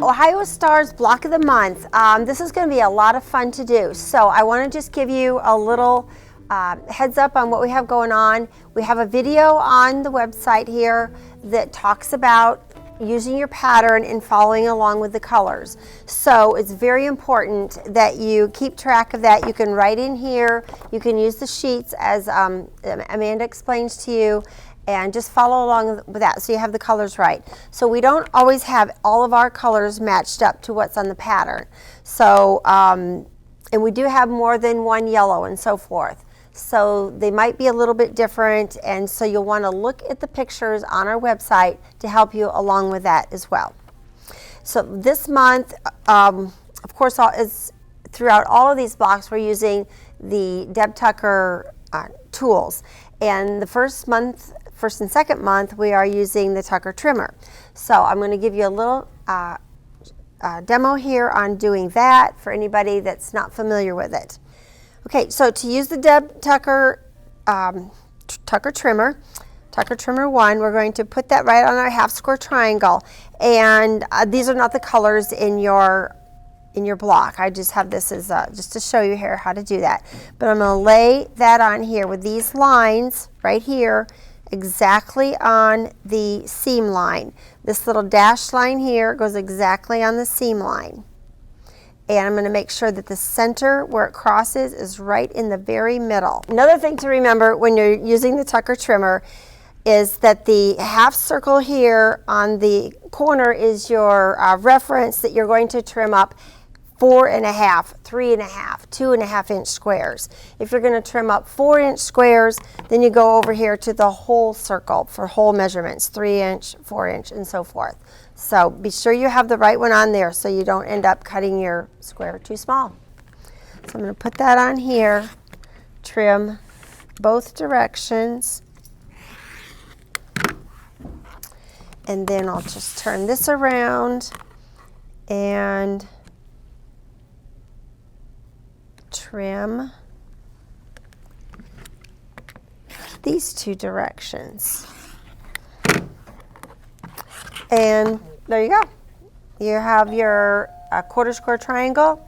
Ohio Stars Block of the Month. This is going to be a lot of fun to do. So I want to just give you a little heads up on what we have going on. We have a video on the website here that talks about using your pattern and following along with the colors. So it's very important that you keep track of that. You can write in here, you can use the sheets as Amanda explains to you, and just follow along with that so you have the colors right. So we don't always have all of our colors matched up to what's on the pattern. So, and we do have more than one yellow and so forth. So they might be a little bit different, and so you'll want to look at the pictures on our website to help you along with that as well. So this month, of course, is throughout all of these blocks, we're using the Deb Tucker tools. And the first and second month, we are using the Tucker trimmer. So I'm going to give you a little demo here on doing that for anybody that's not familiar with it. Okay, so to use the Deb Tucker Tucker trimmer 1, we're going to put that right on our half square triangle. And these are not the colors in your block. I just have this as just to show you here how to do that. But I'm going to lay that on here with these lines right here exactly on the seam line. This little dashed line here goes exactly on the seam line. And I'm going to make sure that the center where it crosses is right in the very middle. Another thing to remember when you're using the Tucker trimmer is that the half circle here on the corner is your reference that you're going to trim up 4.5, 3.5, 2.5 inch squares. If you're going to trim up 4-inch squares, then you go over here to the whole circle for whole measurements, 3-inch, 4-inch, and so forth. So be sure you have the right one on there so you don't end up cutting your square too small. So I'm going to put that on here, trim both directions, and then I'll just turn this around and trim these 2 directions. And there you go. You have your quarter square triangle.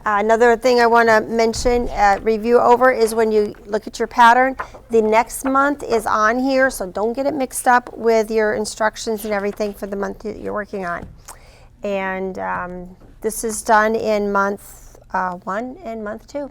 Another thing I want to mention, review over, is when you look at your pattern, the next month is on here, so don't get it mixed up with your instructions and everything for the month that you're working on. And this is done in month 1 and month 2.